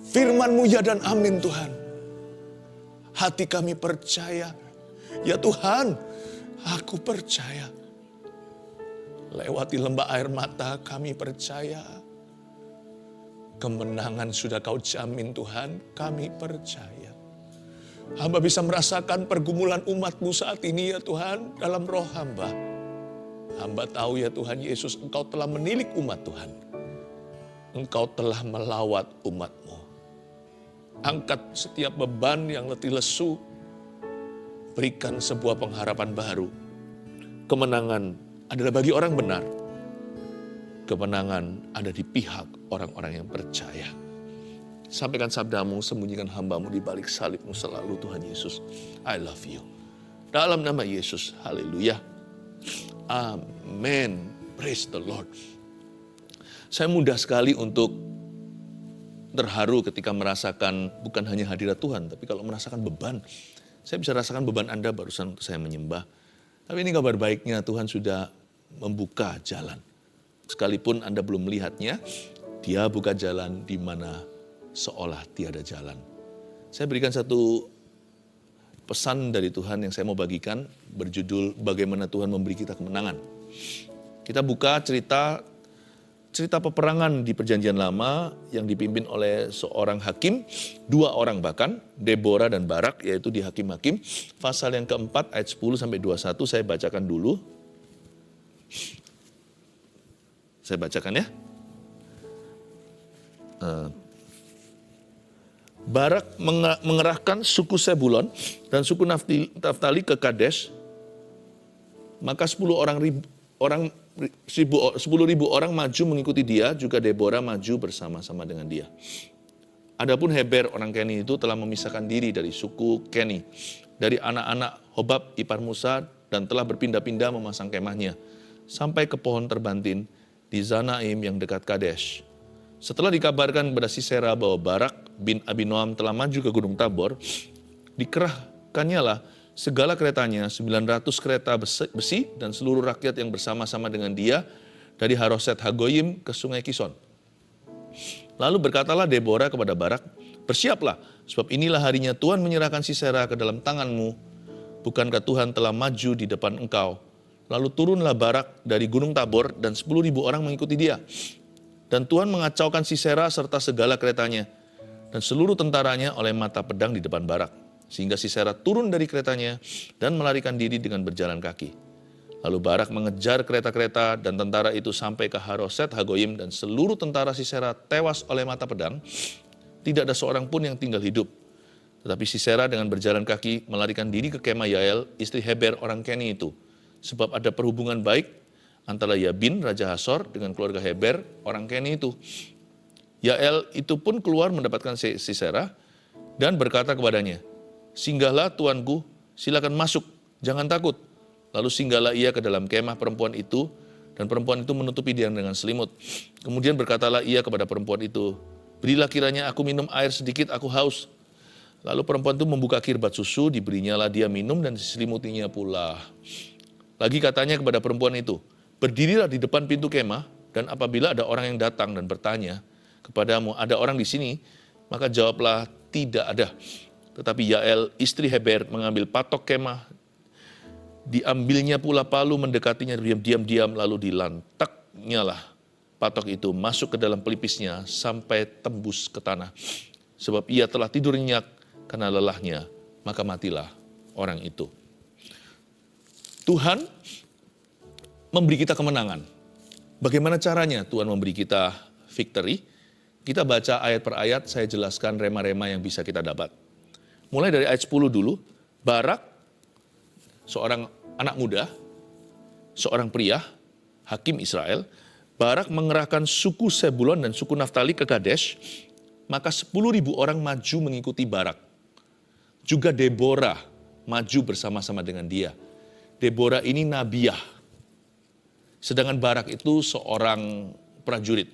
Firman-Mu ya dan amin Tuhan. Hati kami percaya. Ya Tuhan, aku percaya. Lewati lembah air mata kami percaya. Kemenangan sudah Kau jamin Tuhan, kami percaya. Hamba bisa merasakan pergumulan umat-Mu saat ini ya Tuhan, dalam roh hamba. Hamba tahu ya Tuhan Yesus, Engkau telah menilik umat Tuhan. Engkau telah melawat umat-Mu. Angkat setiap beban yang letih lesu. Berikan sebuah pengharapan baru. Kemenangan adalah bagi orang benar. Kemenangan ada di pihak orang-orang yang percaya. Sampaikan sabda-Mu, sembunyikan hamba-Mu di balik salib-Mu selalu Tuhan Yesus. I love you. Dalam nama Yesus, haleluya. Amen. Praise the Lord. Saya mudah sekali untuk terharu ketika merasakan bukan hanya hadirat Tuhan, tapi kalau merasakan beban. Saya bisa rasakan beban Anda barusan saya menyembah. Tapi ini kabar baiknya, Tuhan sudah membuka jalan. Sekalipun Anda belum melihatnya, Dia buka jalan di mana seolah tiada jalan. Saya berikan satu pesan dari Tuhan yang saya mau bagikan, berjudul Bagaimana Tuhan Memberi Kita Kemenangan. Kita buka cerita peperangan di Perjanjian Lama yang dipimpin oleh seorang hakim, 2 orang bahkan, Deborah dan Barak, yaitu di Hakim-Hakim. Pasal yang keempat ayat 10 sampai 21 saya bacakan dulu. Saya bacakan ya. Barak mengerahkan suku Sebulon dan suku Naftali ke Kades. Maka 10.000 orang maju mengikuti dia, juga Deborah maju bersama-sama dengan dia. Adapun Heber orang Keni itu telah memisahkan diri dari suku Keni, dari anak-anak Hobab ipar Musa, dan telah berpindah-pindah memasang kemahnya, sampai ke pohon terbantin di Zanaim yang dekat Kadesh. Setelah dikabarkan kepada Sisera bahwa Barak bin Abinoam telah maju ke Gunung Tabor, dikerahkannya lah segala keretanya, 900 kereta besi dan seluruh rakyat yang bersama-sama dengan dia dari Haroset Hagoyim ke Sungai Kison. Lalu berkatalah Deborah kepada Barak, bersiaplah, sebab inilah harinya Tuhan menyerahkan Sisera ke dalam tanganmu. Bukankah Tuhan telah maju di depan engkau? Lalu turunlah Barak dari Gunung Tabor dan 10.000 orang mengikuti dia. Dan Tuhan mengacaukan Sisera serta segala keretanya dan seluruh tentaranya oleh mata pedang di depan Barak. Sehingga Sisera turun dari keretanya dan melarikan diri dengan berjalan kaki. Lalu Barak mengejar kereta-kereta dan tentara itu sampai ke Haroset Hagoyim, dan seluruh tentara Sisera tewas oleh mata pedang. Tidak ada seorang pun yang tinggal hidup. Tetapi Sisera dengan berjalan kaki melarikan diri ke kemah Yael, istri Heber orang Keni itu. Sebab ada perhubungan baik antara Yabin, Raja Hasor, dengan keluarga Heber orang Keni itu. Yael itu pun keluar mendapatkan Sisera dan berkata kepadanya, singgahlah tuanku, silakan masuk, jangan takut. Lalu singgahlah ia ke dalam kemah perempuan itu, dan perempuan itu menutupi dia dengan selimut. Kemudian berkatalah ia kepada perempuan itu, berilah kiranya aku minum air sedikit, aku haus. Lalu perempuan itu membuka kirbat susu, diberinyalah dia minum dan diselimutinya pula. Lagi katanya kepada perempuan itu, berdirilah di depan pintu kemah, dan apabila ada orang yang datang dan bertanya kepadamu, ada orang di sini, maka jawablah, tidak ada. Tetapi Yael, istri Heber, mengambil patok kemah, diambilnya pula palu, mendekatinya diam-diam, lalu dilantaknya lah patok itu masuk ke dalam pelipisnya sampai tembus ke tanah. Sebab ia telah tidur nyenyak karena lelahnya, maka matilah orang itu. Tuhan memberi kita kemenangan. Bagaimana caranya Tuhan memberi kita victory? Kita baca ayat per ayat, saya jelaskan rema-rema yang bisa kita dapat. Mulai dari ayat 10 dulu, Barak, seorang anak muda, seorang pria, hakim Israel. Barak mengerahkan suku Sebulon dan suku Naftali ke Kadesh, maka 10.000 orang maju mengikuti Barak. Juga Deborah maju bersama-sama dengan dia. Deborah ini nabiah, sedangkan Barak itu seorang prajurit.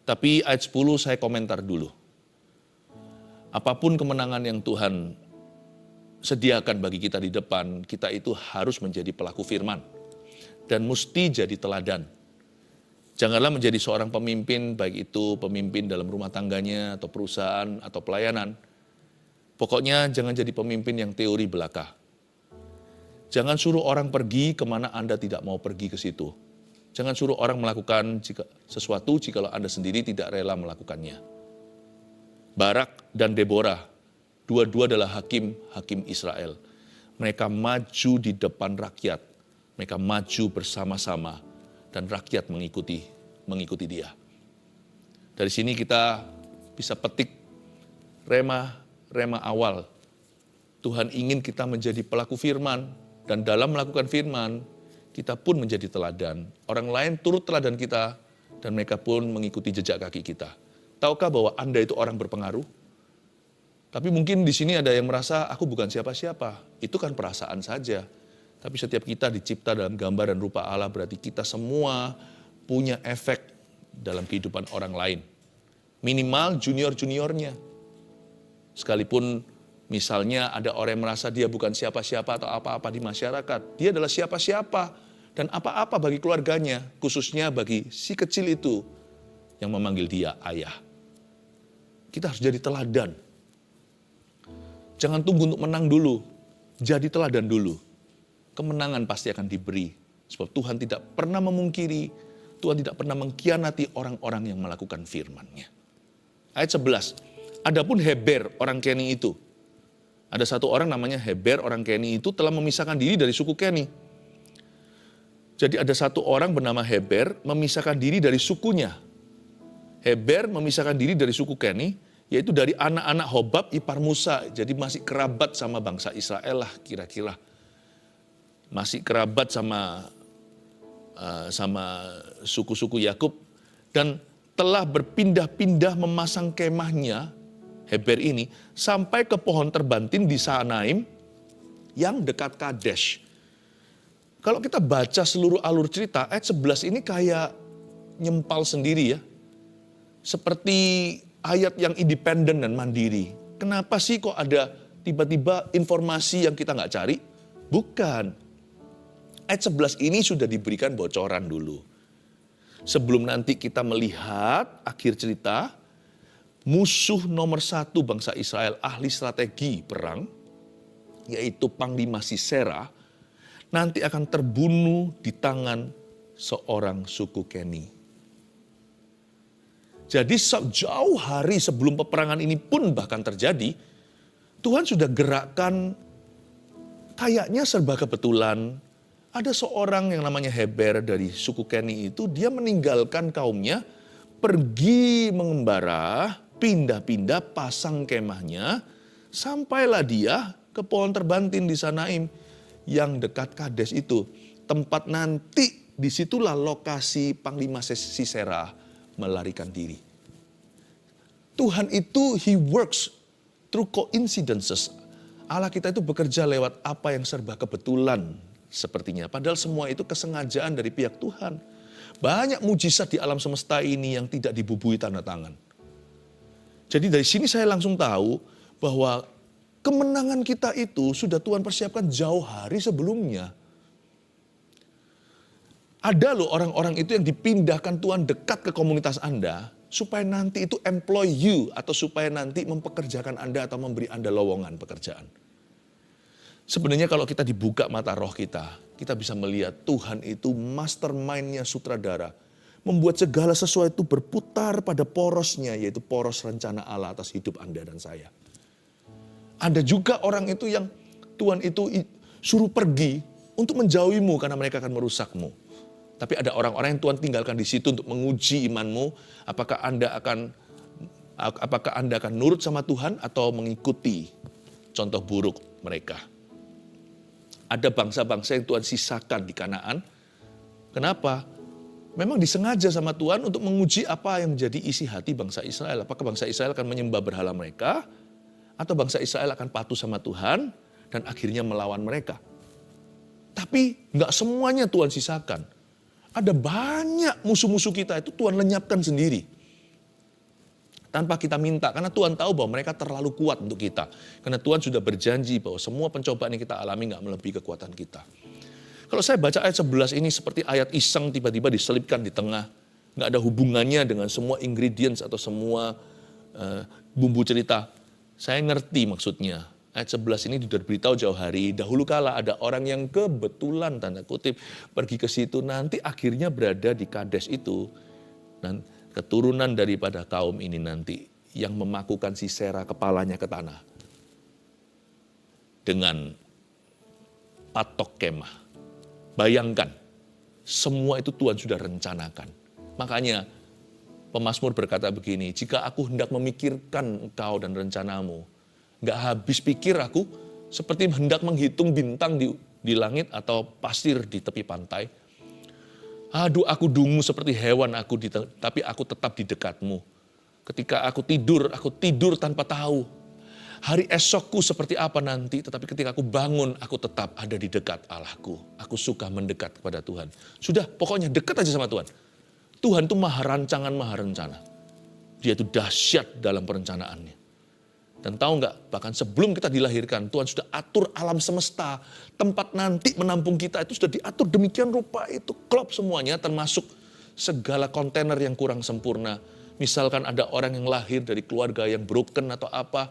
Tapi ayat 10 saya komentar dulu. Apapun kemenangan yang Tuhan sediakan bagi kita di depan, kita itu harus menjadi pelaku firman. Dan mesti jadi teladan. Janganlah menjadi seorang pemimpin, baik itu pemimpin dalam rumah tangganya, atau perusahaan, atau pelayanan. Pokoknya jangan jadi pemimpin yang teori belaka. Jangan suruh orang pergi kemana Anda tidak mau pergi ke situ. Jangan suruh orang melakukan sesuatu jikalau Anda sendiri tidak rela melakukannya. Barak dan Deborah, dua-dua adalah hakim Israel. Mereka maju di depan rakyat. Mereka maju bersama-sama. Dan rakyat mengikuti dia. Dari sini kita bisa petik rema awal. Tuhan ingin kita menjadi pelaku firman, dan dalam melakukan firman, kita pun menjadi teladan. Orang lain turut teladan kita, dan mereka pun mengikuti jejak kaki kita. Tahukah bahwa Anda itu orang berpengaruh? Tapi mungkin di sini ada yang merasa, aku bukan siapa-siapa. Itu kan perasaan saja. Tapi setiap kita dicipta dalam gambar dan rupa Allah, berarti kita semua punya efek dalam kehidupan orang lain. Minimal junior-juniornya. Sekalipun misalnya ada orang yang merasa dia bukan siapa-siapa atau apa-apa di masyarakat. Dia adalah siapa-siapa dan apa-apa bagi keluarganya, khususnya bagi si kecil itu yang memanggil dia ayah. Kita harus jadi teladan. Jangan tunggu untuk menang dulu, jadi teladan dulu. Kemenangan pasti akan diberi. Sebab Tuhan tidak pernah memungkiri, Tuhan tidak pernah mengkhianati orang-orang yang melakukan firman-Nya. Ayat 11, adapun Heber orang Keni itu. Ada satu orang namanya Heber orang Keni itu telah memisahkan diri dari suku Keni. Jadi ada satu orang bernama Heber memisahkan diri dari sukunya. Heber memisahkan diri dari suku Keni, yaitu dari anak-anak Hobab ipar Musa. Jadi masih kerabat sama bangsa Israel lah kira-kira. Masih kerabat sama suku-suku Yakub, dan telah berpindah-pindah memasang kemahnya, Heber ini, sampai ke pohon terbantin di Saanaim yang dekat Kadesh. Kalau kita baca seluruh alur cerita, ayat 11 ini kayak nyempal sendiri ya. Seperti ayat yang independen dan mandiri. Kenapa sih kok ada tiba-tiba informasi yang kita nggak cari? Bukan. Ayat 11 ini sudah diberikan bocoran dulu. Sebelum nanti kita melihat akhir cerita, musuh nomor satu bangsa Israel, ahli strategi perang, yaitu Panglima Sisera, nanti akan terbunuh di tangan seorang suku Keni. Jadi jauh hari sebelum peperangan ini pun bahkan terjadi, Tuhan sudah gerakkan, kayaknya serba kebetulan. Ada seorang yang namanya Heber dari suku Keni itu, dia meninggalkan kaumnya, pergi mengembara, pindah-pindah, pasang kemahnya, sampailah dia ke pohon terbantin di Saanaim yang dekat Kades itu. Tempat nanti disitulah lokasi Panglima Sisera melarikan diri. Tuhan itu, He works through coincidences. Allah kita itu bekerja lewat apa yang serba kebetulan. Sepertinya, padahal semua itu kesengajaan dari pihak Tuhan. Banyak mujizat di alam semesta ini yang tidak dibubui tanda tangan. Jadi dari sini saya langsung tahu bahwa kemenangan kita itu sudah Tuhan persiapkan jauh hari sebelumnya. Ada loh orang-orang itu yang dipindahkan Tuhan dekat ke komunitas Anda, supaya nanti itu employ you, atau supaya nanti mempekerjakan Anda atau memberi Anda lowongan pekerjaan. Sebenarnya kalau kita dibuka mata roh kita bisa melihat Tuhan itu mastermind-nya sutradara. Membuat segala sesuatu berputar pada porosnya, yaitu poros rencana Allah atas hidup Anda dan saya. Ada juga orang itu yang Tuhan itu suruh pergi untuk menjauhimu karena mereka akan merusakmu. Tapi ada orang-orang yang Tuhan tinggalkan di situ untuk menguji imanmu, apakah Anda akan nurut sama Tuhan atau mengikuti contoh buruk mereka. Ada bangsa-bangsa yang Tuhan sisakan di Kanaan. Kenapa? Memang disengaja sama Tuhan untuk menguji apa yang menjadi isi hati bangsa Israel. Apakah bangsa Israel akan menyembah berhala mereka, atau bangsa Israel akan patuh sama Tuhan dan akhirnya melawan mereka. Tapi nggak semuanya Tuhan sisakan. Ada banyak musuh-musuh kita itu Tuhan lenyapkan sendiri. Tanpa kita minta, karena Tuhan tahu bahwa mereka terlalu kuat untuk kita. Karena Tuhan sudah berjanji bahwa semua pencobaan yang kita alami nggak melebihi kekuatan kita. Kalau saya baca ayat 11 ini seperti ayat iseng tiba-tiba diselipkan di tengah. nggak ada hubungannya dengan semua ingredients atau semua bumbu cerita. Saya ngerti maksudnya. Ayat 11 ini sudah beritahu jauh hari, dahulu kala ada orang yang kebetulan tanda kutip pergi ke situ, nanti akhirnya berada di Kades itu. Dan keturunan daripada kaum ini nanti yang memakukan Sisera kepalanya ke tanah. Dengan patok kemah. Bayangkan, semua itu Tuhan sudah rencanakan. Makanya pemazmur berkata begini, jika aku hendak memikirkan engkau dan rencanamu, gak habis pikir aku, seperti hendak menghitung bintang di langit atau pasir di tepi pantai. Aduh, aku dungu seperti hewan tapi aku tetap di dekatmu. Ketika aku tidur tanpa tahu. Hari esokku seperti apa nanti, tetapi ketika aku bangun, aku tetap ada di dekat Allahku. Aku suka mendekat kepada Tuhan. Sudah, pokoknya dekat aja sama Tuhan. Tuhan itu maha rancangan, maha rencana. Dia itu dahsyat dalam perencanaannya. Dan tahu nggak, bahkan sebelum kita dilahirkan, Tuhan sudah atur alam semesta. Tempat nanti menampung kita itu sudah diatur demikian rupa, itu klop semuanya, termasuk segala kontainer yang kurang sempurna. Misalkan ada orang yang lahir dari keluarga yang broken atau apa,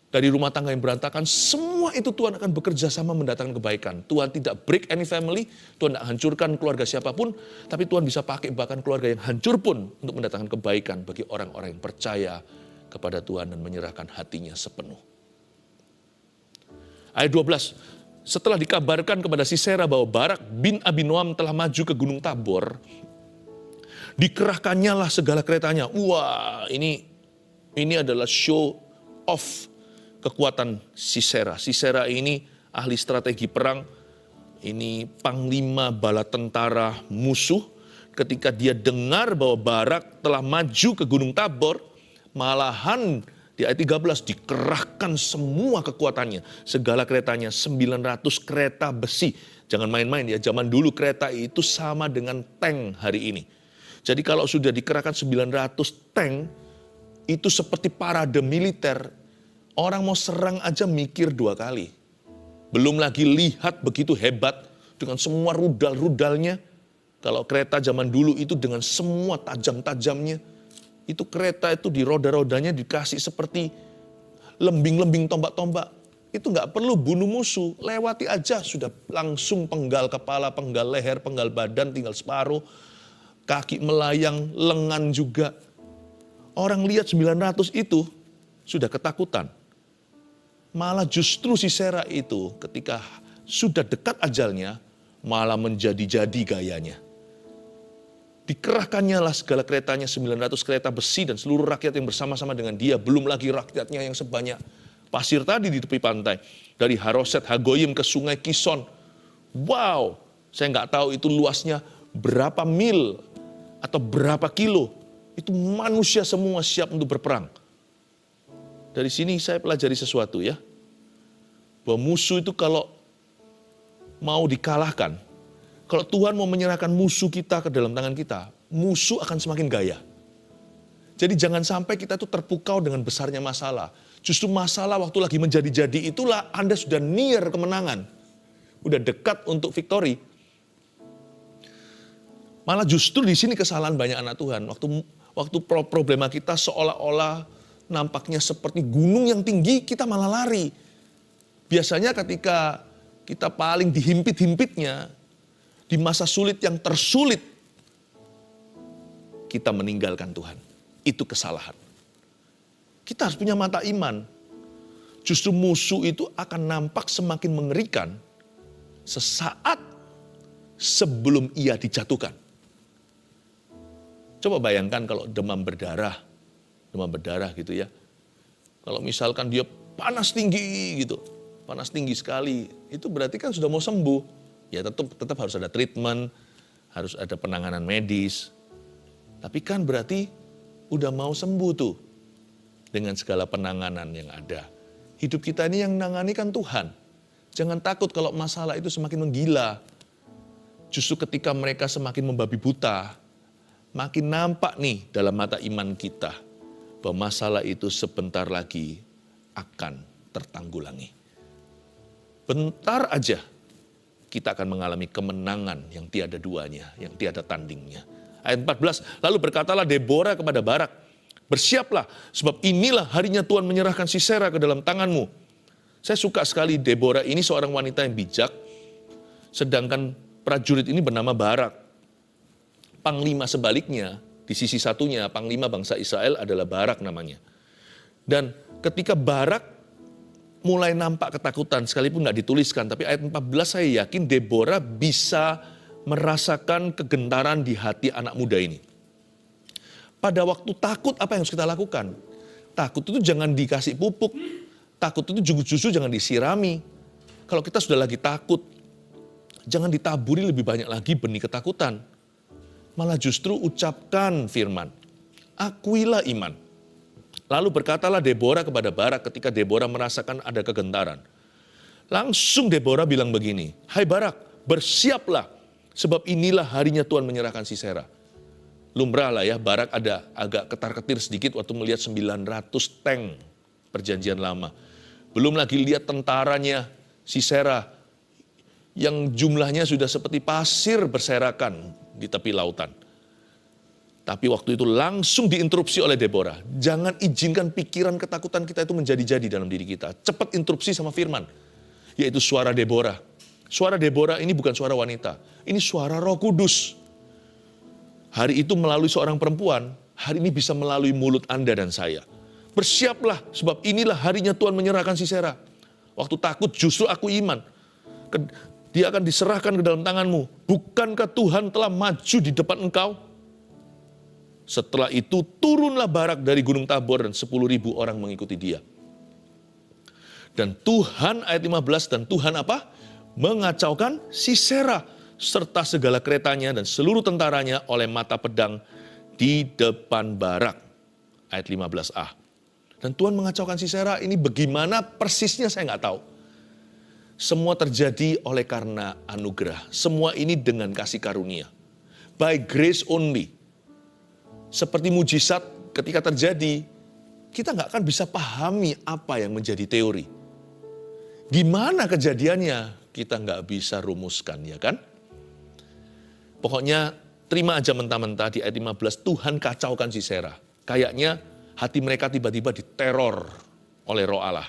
dari rumah tangga yang berantakan, semua itu Tuhan akan bekerja sama mendatangkan kebaikan. Tuhan tidak break any family, Tuhan tidak hancurkan keluarga siapapun, tapi Tuhan bisa pakai bahkan keluarga yang hancur pun untuk mendatangkan kebaikan bagi orang-orang yang percaya kepada Tuhan dan menyerahkan hatinya sepenuh. Ayat 12, setelah dikabarkan kepada Sisera bahwa Barak bin Abinoam telah maju ke Gunung Tabor, dikerahkannya lah segala keretanya. Wah, ini adalah show off kekuatan Sisera. Sisera ini ahli strategi perang, ini panglima bala tentara musuh. Ketika dia dengar bahwa Barak telah maju ke Gunung Tabor, malahan di ayat 13 dikerahkan semua kekuatannya. Segala keretanya, 900 kereta besi. Jangan main-main ya, zaman dulu kereta itu sama dengan tank hari ini. Jadi kalau sudah dikerahkan 900 tank, itu seperti parade militer. Orang mau serang aja mikir 2 kali. Belum lagi lihat begitu hebat dengan semua rudal-rudalnya. Kalau kereta zaman dulu itu dengan semua tajam-tajamnya. Itu kereta itu di roda-rodanya dikasih seperti lembing-lembing tombak-tombak. Itu nggak perlu bunuh musuh, lewati aja sudah langsung penggal kepala, penggal leher, penggal badan, tinggal separuh. Kaki melayang, lengan juga. Orang lihat 900 itu sudah ketakutan. Malah justru Sisera itu ketika sudah dekat ajalnya, malah menjadi-jadi gayanya. Dikerahkannya lah segala keretanya, 900 kereta besi dan seluruh rakyat yang bersama-sama dengan dia. Belum lagi rakyatnya yang sebanyak pasir tadi di tepi pantai. Dari Haroset Hagoyim ke sungai Kison. Wow, saya nggak tahu itu luasnya berapa mil atau berapa kilo. Itu manusia semua siap untuk berperang. Dari sini saya pelajari sesuatu ya. Bahwa musuh itu kalau mau dikalahkan, kalau Tuhan mau menyerahkan musuh kita ke dalam tangan kita, musuh akan semakin gaya. Jadi jangan sampai kita itu terpukau dengan besarnya masalah. Justru masalah waktu lagi menjadi-jadi itulah Anda sudah near kemenangan. Udah dekat untuk victory. Malah justru di sini kesalahan banyak anak Tuhan. Waktu problema kita seolah-olah nampaknya seperti gunung yang tinggi, kita malah lari. Biasanya ketika kita paling dihimpit-himpitnya, di masa sulit yang tersulit, kita meninggalkan Tuhan. Itu kesalahan. Kita harus punya mata iman. Justru musuh itu akan nampak semakin mengerikan sesaat sebelum ia dijatuhkan. Coba bayangkan kalau demam berdarah gitu ya. Kalau misalkan dia panas tinggi gitu, panas tinggi sekali, itu berarti kan sudah mau sembuh. Ya tetap harus ada treatment, harus ada penanganan medis. Tapi kan berarti udah mau sembuh tuh dengan segala penanganan yang ada. Hidup kita ini yang menangani kan Tuhan. Jangan takut kalau masalah itu semakin menggila. Justru ketika mereka semakin membabi buta, makin nampak nih dalam mata iman kita bahwa masalah itu sebentar lagi akan tertanggulangi. Bentar aja kita akan mengalami kemenangan yang tiada duanya, yang tiada tandingnya. Ayat 14, lalu berkatalah Deborah kepada Barak, bersiaplah, sebab inilah harinya Tuhan menyerahkan Sisera ke dalam tanganmu. Saya suka sekali Deborah ini seorang wanita yang bijak, sedangkan prajurit ini bernama Barak. Panglima sebaliknya, di sisi satunya, panglima bangsa Israel adalah Barak namanya. Dan ketika Barak mulai nampak ketakutan, sekalipun nggak dituliskan, tapi ayat 14 saya yakin Deborah bisa merasakan kegentaran di hati anak muda ini. Pada waktu takut, apa yang harus kita lakukan? Takut itu jangan dikasih pupuk, takut itu justru jangan disirami. Kalau kita sudah lagi takut, jangan ditaburi lebih banyak lagi benih ketakutan. Malah justru ucapkan firman, akuilah iman. Lalu berkatalah Deborah kepada Barak ketika Deborah merasakan ada kegentaran. Langsung Deborah bilang begini, hai Barak, bersiaplah, sebab inilah harinya Tuhan menyerahkan Sisera. Lumrah lah ya, Barak ada agak ketar-ketir sedikit waktu melihat 900 tank perjanjian lama. Belum lagi lihat tentaranya Sisera yang jumlahnya sudah seperti pasir berserakan di tepi lautan. Tapi waktu itu langsung diinterupsi oleh Deborah. Jangan izinkan pikiran ketakutan kita itu menjadi-jadi dalam diri kita. Cepat interupsi sama firman, yaitu suara Deborah. Suara Deborah ini bukan suara wanita, ini suara Roh Kudus. Hari itu melalui seorang perempuan, hari ini bisa melalui mulut Anda dan saya. Bersiaplah, sebab inilah harinya Tuhan menyerahkan Sisera. Waktu takut justru aku iman. Dia akan diserahkan ke dalam tanganmu. Bukankah Tuhan telah maju di depan engkau? Setelah itu turunlah Barak dari Gunung Tabor dan 10.000 orang mengikuti dia. Dan Tuhan, ayat 15, dan Tuhan apa? Mengacaukan Sisera serta segala keretanya dan seluruh tentaranya oleh mata pedang di depan Barak. Ayat 15a. Dan Tuhan mengacaukan Sisera, ini bagaimana persisnya saya nggak tahu. Semua terjadi oleh karena anugerah. Semua ini dengan kasih karunia. By grace only. Seperti mujizat ketika terjadi, kita nggak akan bisa pahami apa yang menjadi teori. Gimana kejadiannya, kita nggak bisa rumuskan, ya kan? Pokoknya terima aja mentah-mentah di ayat 15, Tuhan kacaukan Sisera. Kayaknya hati mereka tiba-tiba diteror oleh Roh Allah.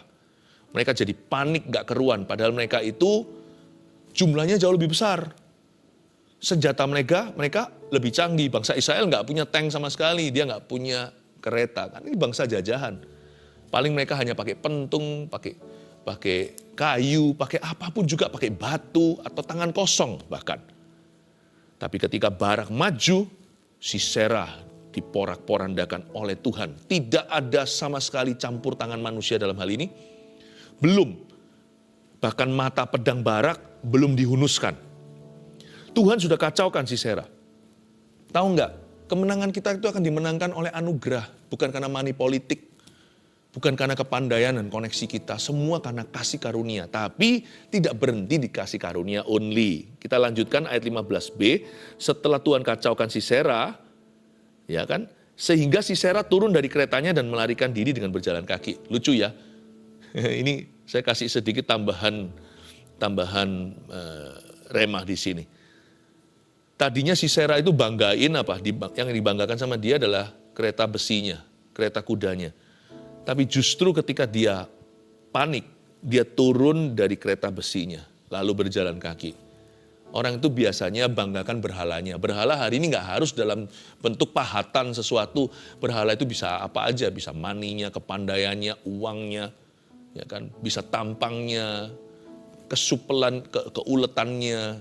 Mereka jadi panik gak keruan, padahal mereka itu jumlahnya jauh lebih besar. Senjata mereka lebih canggih. Bangsa Israel gak punya tank sama sekali, dia gak punya kereta. Kan ini bangsa jajahan. Paling mereka hanya pakai pentung, pakai kayu, pakai apapun juga, pakai batu atau tangan kosong bahkan. Tapi ketika Barak maju, Sisera diporak-porandakan oleh Tuhan. Tidak ada sama sekali campur tangan manusia dalam hal ini. Belum. Bahkan mata pedang Barak belum dihunuskan. Tuhan sudah kacaukan Sisera. Tahu nggak? Kemenangan kita itu akan dimenangkan oleh anugerah. Bukan karena money politik. Bukan karena kepandaian dan koneksi kita. Semua karena kasih karunia. Tapi tidak berhenti di kasih karunia only. Kita lanjutkan ayat 15b. Setelah Tuhan kacaukan Sisera, ya kan? Sehingga Sisera turun dari keretanya dan melarikan diri dengan berjalan kaki. Lucu ya. Ini saya kasih sedikit tambahan remah di sini. Tadinya Sisera itu banggain apa? Yang dibanggakan sama dia adalah kereta besinya, kereta kudanya. Tapi justru ketika dia panik, dia turun dari kereta besinya, lalu berjalan kaki. Orang itu biasanya banggakan berhalanya. Berhala hari ini nggak harus dalam bentuk pahatan sesuatu. Berhala itu bisa apa aja, bisa maninya, kepandaiannya, uangnya, ya kan, bisa tampangnya, kesupelan, keuletannya,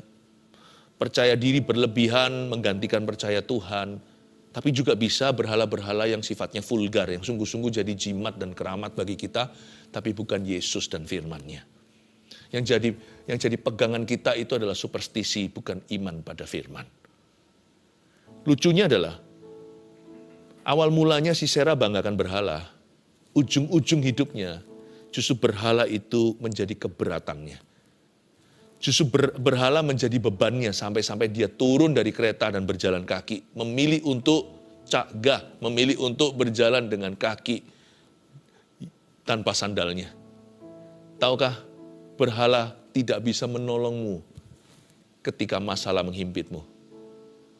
percaya diri berlebihan menggantikan percaya Tuhan. Tapi juga bisa berhala-berhala yang sifatnya vulgar, yang sungguh-sungguh jadi jimat dan keramat bagi kita, tapi bukan Yesus dan firman-Nya. Yang jadi pegangan kita itu adalah superstisi, bukan iman pada firman. Lucunya adalah, awal mulanya Sisera banggakan berhala, ujung-ujung hidupnya, justru berhala itu menjadi keberatannya. Justru berhala menjadi bebannya sampai-sampai dia turun dari kereta dan berjalan kaki. Memilih untuk cakgah, memilih untuk berjalan dengan kaki tanpa sandalnya. Tahukah, berhala tidak bisa menolongmu ketika masalah menghimpitmu.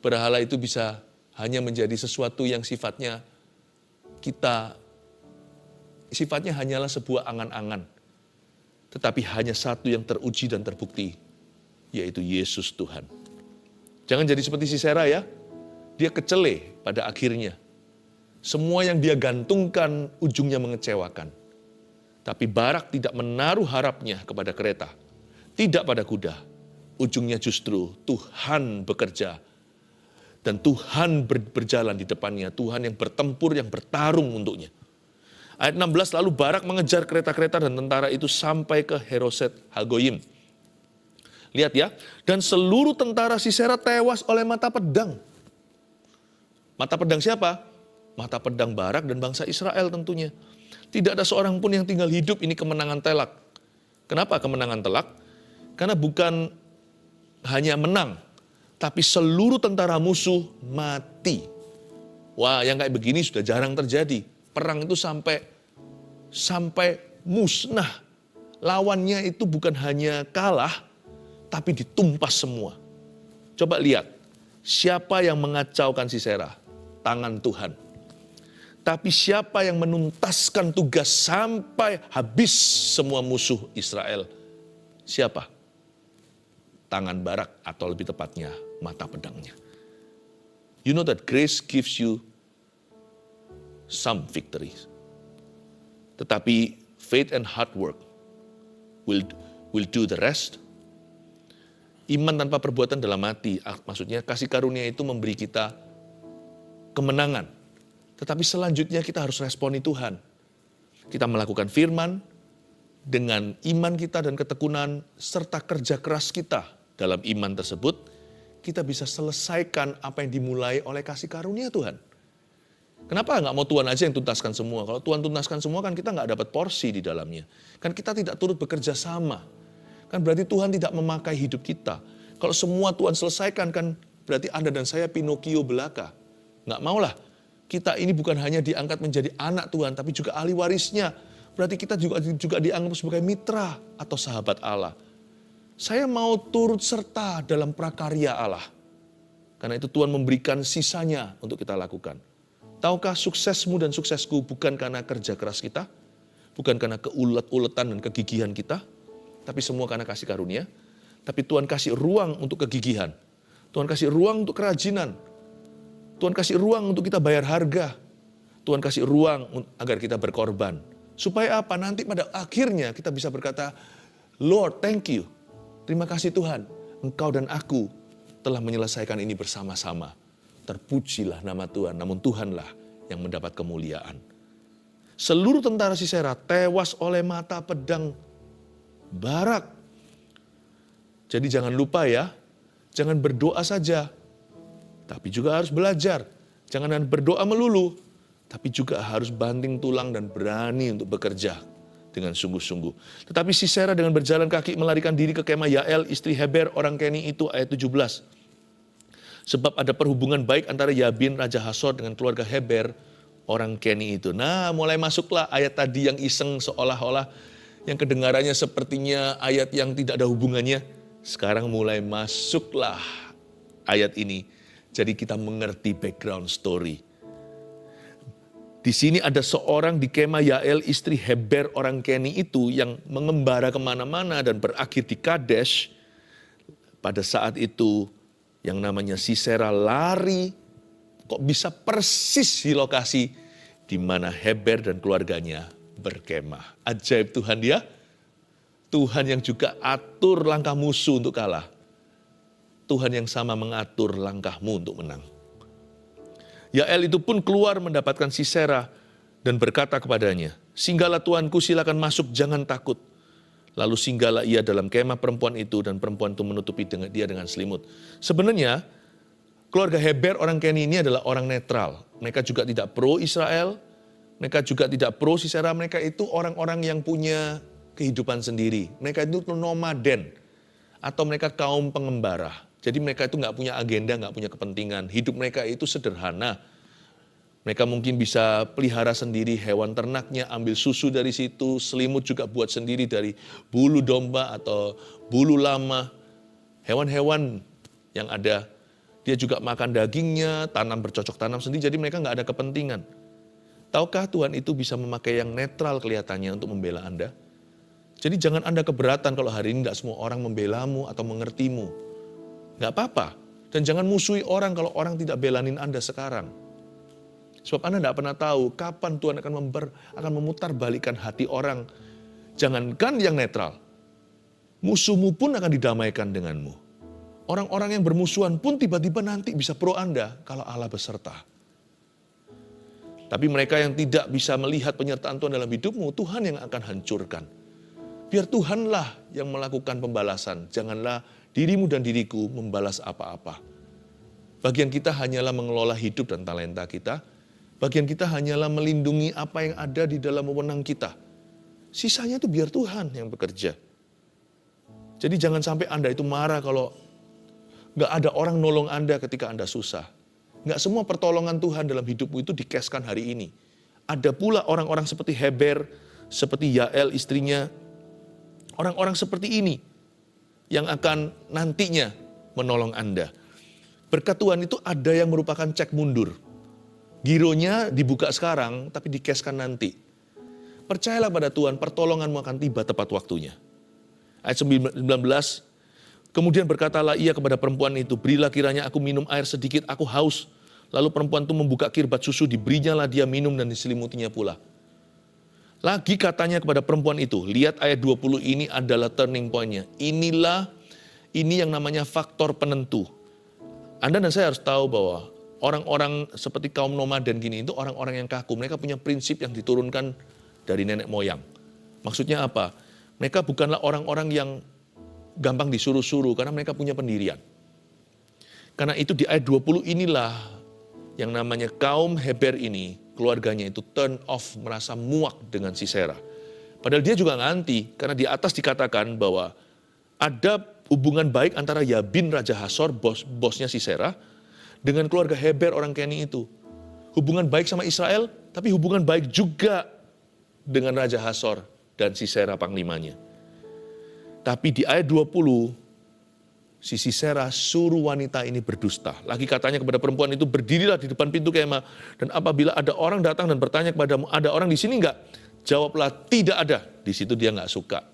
Berhala itu bisa hanya menjadi sesuatu yang sifatnya hanyalah sebuah angan-angan. Tetapi hanya satu yang teruji dan terbukti, yaitu Yesus Tuhan. Jangan jadi seperti Sisera ya. Dia kecele pada akhirnya. Semua yang dia gantungkan ujungnya mengecewakan. Tapi Barak tidak menaruh harapnya kepada kereta, tidak pada kuda. Ujungnya justru Tuhan bekerja. Dan Tuhan berjalan di depannya. Tuhan yang bertempur, yang bertarung untuknya. Ayat 16, lalu Barak mengejar kereta-kereta dan tentara itu sampai ke Heroset Hagoyim. Lihat ya, dan seluruh tentara Sisera tewas oleh mata pedang. Mata pedang siapa? Mata pedang Barak dan bangsa Israel tentunya. Tidak ada seorang pun yang tinggal hidup, ini kemenangan telak. Kenapa kemenangan telak? Karena bukan hanya menang, tapi seluruh tentara musuh mati. Wah, yang kayak begini sudah jarang terjadi. Perang itu sampai musnah. Lawannya itu bukan hanya kalah, tapi ditumpas semua. Coba lihat, siapa yang mengacaukan Sisera? Tangan Tuhan. Tapi siapa yang menuntaskan tugas sampai habis semua musuh Israel? Siapa? Tangan Barak, atau lebih tepatnya mata pedangnya. You know that grace gives you some victories. Tetapi faith and hard work will do the rest. Iman tanpa perbuatan dalam hati, maksudnya kasih karunia itu memberi kita kemenangan. Tetapi selanjutnya kita harus responi Tuhan. Kita melakukan firman dengan iman kita dan ketekunan serta kerja keras kita dalam iman tersebut, kita bisa selesaikan apa yang dimulai oleh kasih karunia Tuhan. Kenapa nggak mau Tuhan aja yang tuntaskan semua? Kalau Tuhan tuntaskan semua kan kita nggak dapat porsi di dalamnya. Kan kita tidak turut bekerja sama. Kan berarti Tuhan tidak memakai hidup kita. Kalau semua Tuhan selesaikan kan berarti Anda dan saya Pinocchio belaka. Nggak maulah. Kita ini bukan hanya diangkat menjadi anak Tuhan, tapi juga ahli warisnya. Berarti kita juga dianggap sebagai mitra atau sahabat Allah. Saya mau turut serta dalam prakarya Allah. Karena itu Tuhan memberikan sisanya untuk kita lakukan. Tahukah suksesmu dan suksesku bukan karena kerja keras kita, bukan karena keulet-uletan dan kegigihan kita, tapi semua karena kasih karunia. Tapi Tuhan kasih ruang untuk kegigihan. Tuhan kasih ruang untuk kerajinan. Tuhan kasih ruang untuk kita bayar harga. Tuhan kasih ruang agar kita berkorban. Supaya apa? Nanti pada akhirnya kita bisa berkata, Lord, thank you. Terima kasih Tuhan. Engkau dan aku telah menyelesaikan ini bersama-sama. Terpujilah nama Tuhan. Namun Tuhanlah yang mendapat kemuliaan. Seluruh tentara Sisera tewas oleh mata pedang Barak. Jadi jangan lupa ya. Jangan berdoa saja. Tapi juga harus belajar. Jangan berdoa melulu, tapi juga harus banting tulang dan berani untuk bekerja dengan sungguh-sungguh. Tetapi Sisera dengan berjalan kaki melarikan diri ke kemah Yael, istri Heber, orang Keni itu, ayat 17. Sebab ada perhubungan baik antara Yabin, Raja Hasor dengan keluarga Heber, orang Keni itu. Nah, mulai masuklah ayat tadi yang iseng seolah-olah, yang kedengarannya sepertinya ayat yang tidak ada hubungannya. Sekarang mulai masuklah ayat ini. Jadi kita mengerti background story. Di sini ada seorang di kemah Yael, istri Heber orang Keni itu yang mengembara kemana-mana dan berakhir di Kadesh. Pada saat itu yang namanya Sisera lari, kok bisa persis di lokasi di mana Heber dan keluarganya berkemah. Ajaib Tuhan dia. Tuhan yang juga atur langkah musuh untuk kalah. Tuhan yang sama mengatur langkahmu untuk menang. Yael itu pun keluar mendapatkan Sisera dan berkata kepadanya, singgahlah Tuanku, silakan masuk, jangan takut. Lalu singgahlah ia dalam kemah perempuan itu dan perempuan itu menutupi dia dengan selimut. Sebenarnya keluarga Heber orang Keni ini adalah orang netral. Mereka juga tidak pro Israel, mereka juga tidak pro Sisera, mereka itu orang-orang yang punya kehidupan sendiri. Mereka itu nomaden atau mereka kaum pengembara. Jadi mereka itu nggak punya agenda, nggak punya kepentingan. Hidup mereka itu sederhana. Mereka mungkin bisa pelihara sendiri hewan ternaknya, ambil susu dari situ, selimut juga buat sendiri dari bulu domba atau bulu lama. Hewan-hewan yang ada Dia juga makan dagingnya, tanam bercocok tanam sendiri, jadi mereka nggak ada kepentingan. Tahukah Tuhan itu bisa memakai yang netral kelihatannya untuk membela Anda? Jadi jangan Anda keberatan kalau hari ini tidak semua orang membelamu atau mengertimu. Nggak apa-apa. Dan jangan musuhi orang kalau orang tidak belanin Anda sekarang. Sebab Anda tidak pernah tahu kapan Tuhan akan memutarbalikkan hati orang. Jangankan yang netral. Musuhmu pun akan didamaikan denganmu. Orang-orang yang bermusuhan pun tiba-tiba nanti bisa pro Anda kalau Allah beserta. Tapi mereka yang tidak bisa melihat penyertaan Tuhan dalam hidupmu, Tuhan yang akan hancurkan. Biar Tuhanlah yang melakukan pembalasan. Janganlah dirimu dan diriku membalas apa-apa. Bagian kita hanyalah mengelola hidup dan talenta kita. Bagian kita hanyalah melindungi apa yang ada di dalam wewenang kita. Sisanya itu biar Tuhan yang bekerja. Jadi jangan sampai Anda itu marah kalau nggak ada orang nolong Anda ketika Anda susah. Nggak semua pertolongan Tuhan dalam hidupmu itu dikeskan hari ini. Ada pula orang-orang seperti Heber, seperti Yael istrinya, orang-orang seperti ini yang akan nantinya menolong Anda. Berkat Tuhan itu ada yang merupakan cek mundur. Gironya dibuka sekarang, tapi dikeskan nanti. Percayalah pada Tuhan, pertolonganmu akan tiba tepat waktunya. Ayat 19, kemudian berkatalah ia kepada perempuan itu, berilah kiranya aku minum air sedikit, aku haus. Lalu perempuan itu membuka kirbat susu, diberinya lah dia minum dan diselimutinya pula. Lagi katanya kepada perempuan itu, lihat ayat 20 ini adalah turning point-nya. Ini yang namanya faktor penentu. Anda dan saya harus tahu bahwa orang-orang seperti kaum nomaden gini itu orang-orang yang kaku. Mereka punya prinsip yang diturunkan dari nenek moyang. Maksudnya apa? Mereka bukanlah orang-orang yang gampang disuruh-suruh karena mereka punya pendirian. Karena itu di ayat 20 inilah yang namanya kaum Heber ini, keluarganya itu turn off, merasa muak dengan Sisera. Padahal dia juga nganti, karena di atas dikatakan bahwa ada hubungan baik antara Yabin Raja Hasor, bosnya Sisera, dengan keluarga Heber orang Keni itu. Hubungan baik sama Israel, tapi hubungan baik juga dengan Raja Hasor dan Sisera panglimanya. Tapi di ayat 20, si Sisera suruh wanita ini berdusta. Lagi katanya kepada perempuan itu, berdirilah di depan pintu kemah. Dan apabila ada orang datang dan bertanya kepadamu, ada orang di sini enggak? Jawablah, tidak ada. Di situ dia enggak suka.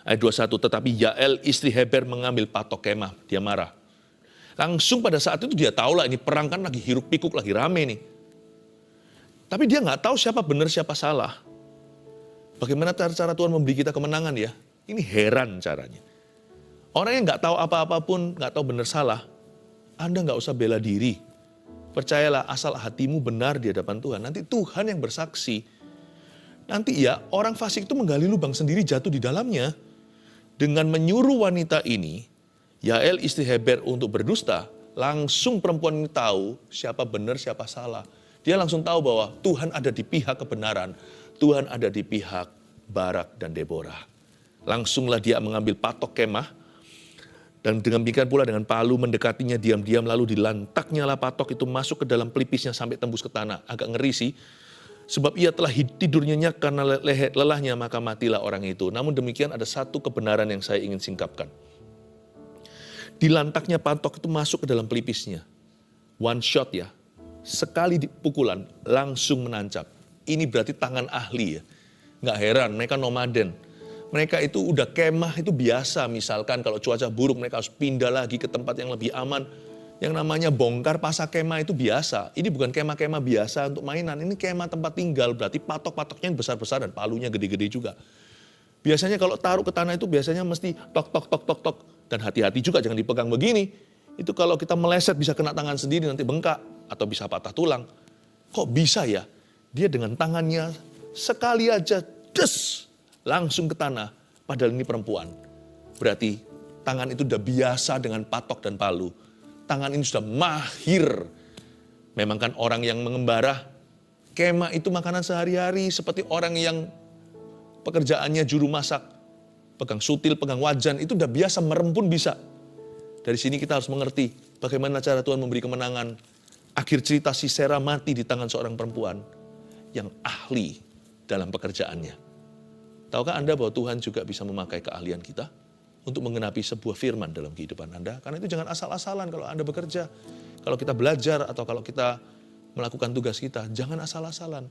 Ayat 21, tetapi Yael istri Heber mengambil patok kemah. Dia marah. Langsung pada saat itu dia tahu lah ini perang kan lagi hiruk pikuk, lagi rame nih. Tapi dia enggak tahu siapa benar siapa salah. Bagaimana cara Tuhan memberi kita kemenangan ya? Ini heran caranya. Orang yang nggak tahu apa-apa pun, nggak tahu benar salah, Anda nggak usah bela diri. Percayalah asal hatimu benar di hadapan Tuhan. Nanti Tuhan yang bersaksi. Nanti ya orang fasik itu menggali lubang sendiri jatuh di dalamnya. Dengan menyuruh wanita ini, Yael istri Heber untuk berdusta, langsung perempuan ini tahu siapa benar siapa salah. Dia langsung tahu bahwa Tuhan ada di pihak kebenaran. Tuhan ada di pihak Barak dan Deborah. Langsunglah dia mengambil patok kemah. Dan demikian pula dengan palu mendekatinya diam-diam, lalu dilantaknya lah patok itu masuk ke dalam pelipisnya sampai tembus ke tanah. Agak ngeri sih, sebab ia telah tidur nyenyak karena lelahnya, maka matilah orang itu. Namun demikian ada satu kebenaran yang saya ingin singkapkan. Dilantaknya patok itu masuk ke dalam pelipisnya. One shot ya, sekali pukulan langsung menancap. Ini berarti tangan ahli ya. Nggak heran, mereka nomaden. Mereka itu udah kemah itu biasa, misalkan kalau cuaca buruk mereka harus pindah lagi ke tempat yang lebih aman. Yang namanya bongkar pasang kemah itu biasa. Ini bukan kemah-kemah biasa untuk mainan, ini kemah tempat tinggal, berarti patok-patoknya besar-besar dan palunya gede-gede juga. Biasanya kalau taruh ke tanah itu biasanya mesti tok. Dan hati-hati juga jangan dipegang begini. Itu kalau kita meleset bisa kena tangan sendiri nanti bengkak atau bisa patah tulang. Kok bisa ya? Dia dengan tangannya sekali aja langsung ke tanah, padahal ini perempuan. Berarti tangan itu sudah biasa dengan patok dan palu. Tangan ini sudah mahir. Memang kan orang yang mengembara, kemah itu makanan sehari-hari seperti orang yang pekerjaannya juru masak. Pegang sutil, pegang wajan, itu sudah biasa, merem pun bisa. Dari sini kita harus mengerti bagaimana cara Tuhan memberi kemenangan. Akhir cerita Sisera mati di tangan seorang perempuan yang ahli dalam pekerjaannya. Tahukah Anda bahwa Tuhan juga bisa memakai keahlian kita? untuk menggenapi sebuah firman dalam kehidupan Anda. Karena itu jangan asal-asalan kalau Anda bekerja. Kalau kita belajar atau kalau kita melakukan tugas kita, jangan asal-asalan.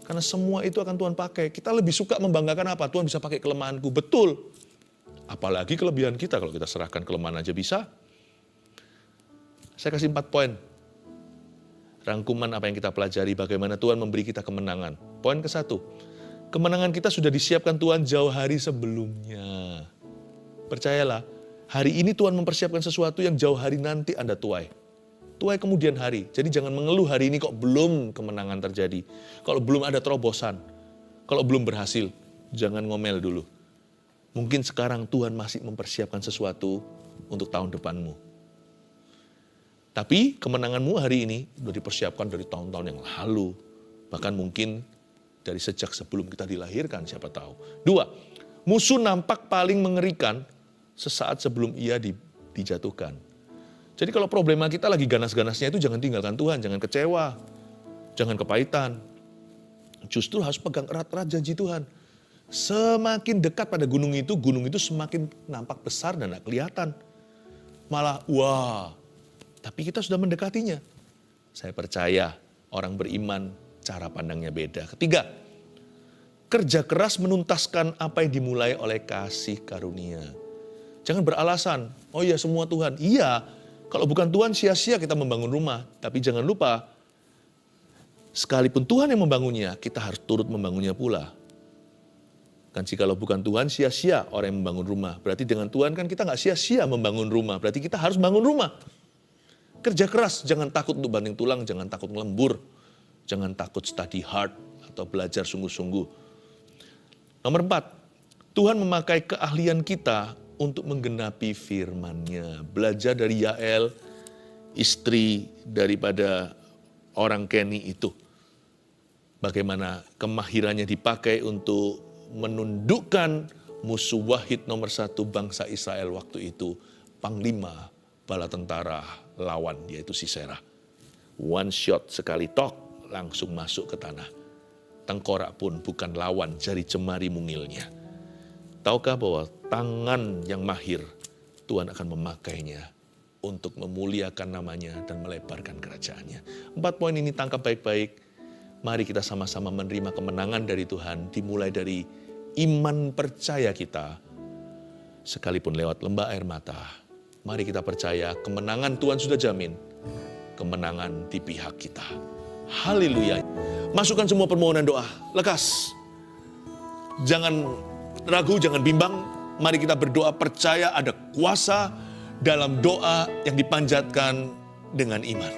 Karena semua itu akan Tuhan pakai. Kita lebih suka membanggakan apa? Tuhan bisa pakai kelemahanku. Betul. Apalagi kelebihan kita kalau kita serahkan kelemahan aja bisa. Saya kasih 4 poin. Rangkuman apa yang kita pelajari, bagaimana Tuhan memberi kita kemenangan. Poin ke-1. Kemenangan kita sudah disiapkan Tuhan jauh hari sebelumnya. Percayalah, hari ini Tuhan mempersiapkan sesuatu yang jauh hari nanti Anda tuai. Tuai kemudian hari. Jadi jangan mengeluh hari ini kok belum kemenangan terjadi. Kalau belum ada terobosan. Kalau belum berhasil, jangan ngomel dulu. Mungkin sekarang Tuhan masih mempersiapkan sesuatu untuk tahun depanmu. Tapi kemenanganmu hari ini sudah dipersiapkan dari tahun-tahun yang lalu. Bahkan mungkin dari sejak sebelum kita dilahirkan, siapa tahu. 2, musuh nampak paling mengerikan sesaat sebelum ia dijatuhkan. Jadi kalau problema kita lagi ganas-ganasnya itu jangan tinggalkan Tuhan, jangan kecewa, jangan kepahitan. Justru harus pegang erat-erat janji Tuhan. Semakin dekat pada gunung itu semakin nampak besar dan tidak kelihatan. Malah, wah, tapi kita sudah mendekatinya. Saya percaya orang beriman cara pandangnya beda. 3, kerja keras menuntaskan apa yang dimulai oleh kasih karunia. Jangan beralasan, oh iya semua Tuhan. Iya, kalau bukan Tuhan sia-sia kita membangun rumah. Tapi jangan lupa, sekalipun Tuhan yang membangunnya, kita harus turut membangunnya pula. Kan jikalau bukan Tuhan, sia-sia orang yang membangun rumah. Berarti dengan Tuhan kan kita nggak sia-sia membangun rumah. Berarti kita harus bangun rumah. Kerja keras, jangan takut untuk banting tulang, jangan takut ngelembur. Jangan takut study hard atau belajar sungguh-sungguh. Nomor 4, Tuhan memakai keahlian kita untuk menggenapi firman-Nya. Belajar dari Yael, istri daripada orang Keni itu. Bagaimana kemahirannya dipakai untuk menundukkan musuh wahid nomor 1 bangsa Israel waktu itu. Panglima bala tentara lawan, yaitu Sisera. One shot, sekali tok, langsung masuk ke tanah. Tengkorak pun bukan lawan jari jemari mungilnya. Tahukah bahwa tangan yang mahir, Tuhan akan memakainya untuk memuliakan namanya dan melebarkan kerajaannya. 4 poin ini tangkap baik-baik. Mari kita sama-sama menerima kemenangan dari Tuhan, dimulai dari iman percaya kita, sekalipun lewat lembah air mata. Mari kita percaya kemenangan Tuhan sudah jamin. Kemenangan di pihak kita. Haleluya. Masukkan semua permohonan doa. Lekas. Jangan ragu, jangan bimbang. Mari kita berdoa percaya ada kuasa dalam doa yang dipanjatkan dengan iman.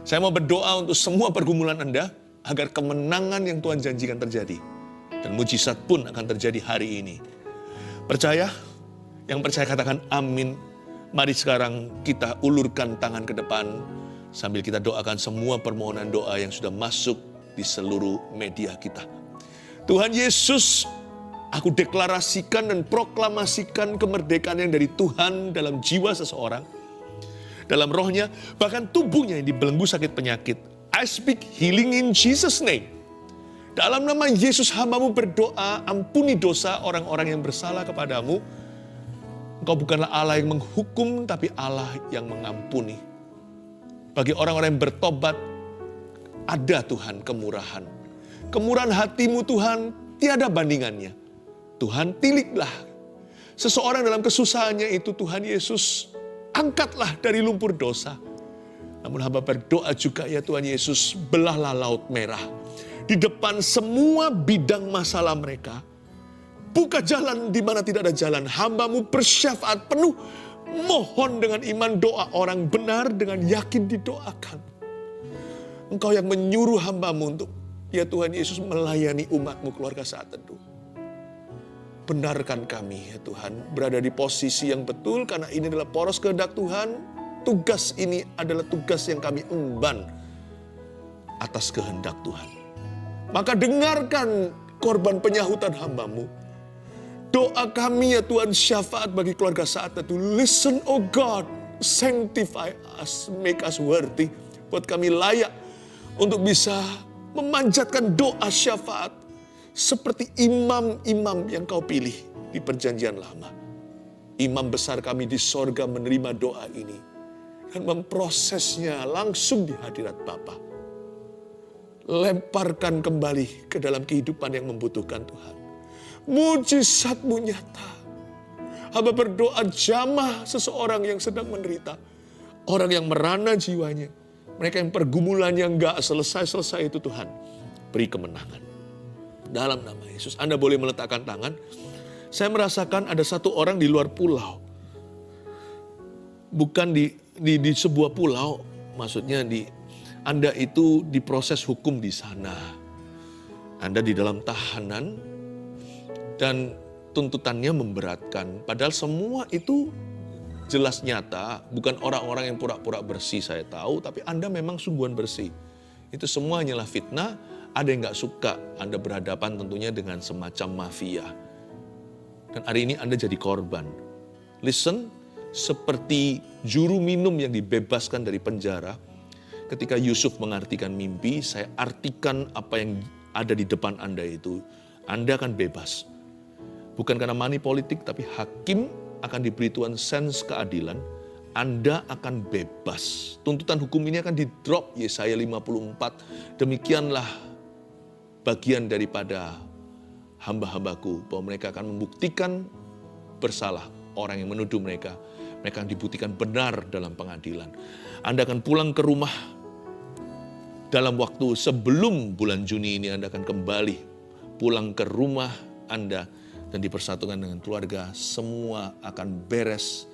Saya mau berdoa untuk semua pergumulan Anda agar kemenangan yang Tuhan janjikan terjadi. Dan mujizat pun akan terjadi hari ini. Percaya? Yang percaya katakan amin. Mari sekarang kita ulurkan tangan ke depan sambil kita doakan semua permohonan doa yang sudah masuk di seluruh media kita. Tuhan Yesus, aku deklarasikan dan proklamasikan kemerdekaan yang dari Tuhan dalam jiwa seseorang, dalam rohnya, bahkan tubuhnya yang dibelenggu sakit penyakit. I speak healing in Jesus' name. Dalam nama Yesus hamba-Mu berdoa, ampuni dosa orang-orang yang bersalah kepadamu. Engkau bukanlah Allah yang menghukum, tapi Allah yang mengampuni. Bagi orang-orang yang bertobat, ada Tuhan kemurahan. Kemurahan hati-Mu Tuhan, tiada bandingannya. Tuhan tiliklah seseorang dalam kesusahannya itu, Tuhan Yesus, angkatlah dari lumpur dosa. Namun hamba berdoa juga ya Tuhan Yesus, belahlah laut merah. Di depan semua bidang masalah mereka. Buka jalan di mana tidak ada jalan. Hamba-Mu bersyafaat penuh. Mohon dengan iman doa orang benar dengan yakin didoakan. Engkau yang menyuruh hamba-Mu untuk, ya Tuhan Yesus, melayani umat-Mu keluarga saat teduh. Benarkan kami ya Tuhan, berada di posisi yang betul karena ini adalah poros kehendak Tuhan. Tugas ini adalah tugas yang kami emban atas kehendak Tuhan. Maka dengarkan korban penyahutan hamba-Mu. Doa kami ya Tuhan, syafaat bagi keluarga saat teduh. Listen oh God, sanctify us, make us worthy. Buat kami layak untuk bisa memanjatkan doa syafaat seperti imam-imam yang Kau pilih di perjanjian lama. Imam besar kami di sorga menerima doa ini dan memprosesnya langsung di hadirat Bapa. Lemparkan kembali ke dalam kehidupan yang membutuhkan Tuhan. Mujizat-Mu nyata. Hamba berdoa jamah seseorang yang sedang menderita. Orang yang merana jiwanya. Mereka yang pergumulannya enggak selesai-selesai itu Tuhan. Beri kemenangan. Dalam nama Yesus, Anda boleh meletakkan tangan. Saya merasakan ada satu orang di luar pulau. Bukan di sebuah pulau, maksudnya Anda itu diproses hukum di sana. Anda di dalam tahanan dan tuntutannya memberatkan. Padahal semua itu jelas nyata, bukan orang-orang yang pura-pura bersih saya tahu, tapi Anda memang sungguhan bersih. Itu semua hanyalah fitnah, ada yang gak suka. Anda berhadapan tentunya dengan semacam mafia. Dan hari ini Anda jadi korban. Listen, seperti juru minum yang dibebaskan dari penjara, ketika Yusuf mengartikan mimpi, saya artikan apa yang ada di depan Anda itu. Anda akan bebas. Bukan karena money politik, tapi hakim akan diberi Tuhan sense keadilan. Anda akan bebas. Tuntutan hukum ini akan di-drop, Yesaya 54. Demikianlah bagian daripada hamba-hambaku, bahwa mereka akan membuktikan bersalah orang yang menuduh mereka. Mereka akan dibuktikan benar dalam pengadilan. Anda akan pulang ke rumah dalam waktu sebelum bulan Juni ini. Anda akan kembali pulang ke rumah Anda dan dipersatukan dengan keluarga. Semua akan beres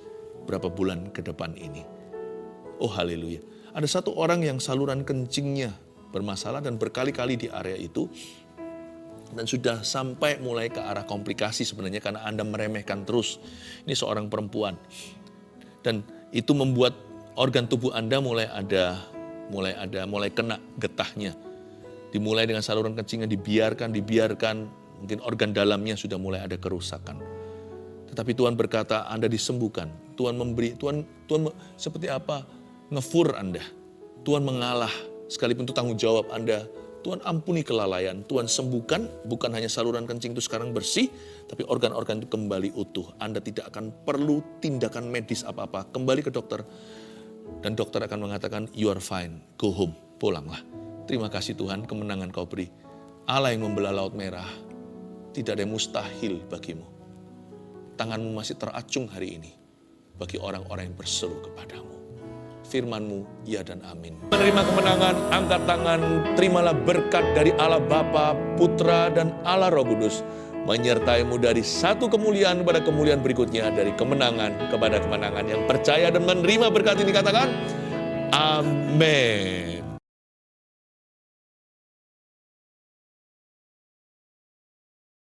berapa bulan ke depan ini. Oh haleluya. Ada satu orang yang saluran kencingnya bermasalah dan berkali-kali di area itu. Dan sudah sampai mulai ke arah komplikasi sebenarnya karena Anda meremehkan terus. Ini seorang perempuan. Dan itu membuat organ tubuh Anda mulai kena getahnya. Dimulai dengan saluran kencingnya dibiarkan. Mungkin organ dalamnya sudah mulai ada kerusakan. Tetapi Tuhan berkata Anda disembuhkan. Tuhan memberi, Tuhan seperti apa? Ngefur Anda. Tuhan mengalah. Sekalipun itu tanggung jawab Anda. Tuhan ampuni kelalaian, Tuhan sembuhkan, bukan hanya saluran kencing itu sekarang bersih, tapi organ-organ itu kembali utuh. Anda tidak akan perlu tindakan medis apa-apa, kembali ke dokter. Dan dokter akan mengatakan, you are fine, go home, pulanglah. Terima kasih Tuhan, kemenangan kau beri. Allah yang membelah laut merah, tidak ada yang mustahil bagimu. Tanganmu masih teracung hari ini, bagi orang-orang yang berseru kepadamu. Firman-Mu, ya dan amin. Menerima kemenangan, angkat tangan, terimalah berkat dari Allah Bapa, Putra, dan Allah Roh Kudus. Menyertaimu dari satu kemuliaan pada kemuliaan berikutnya, dari kemenangan kepada kemenangan. Yang percaya dan menerima berkat ini katakan, amin.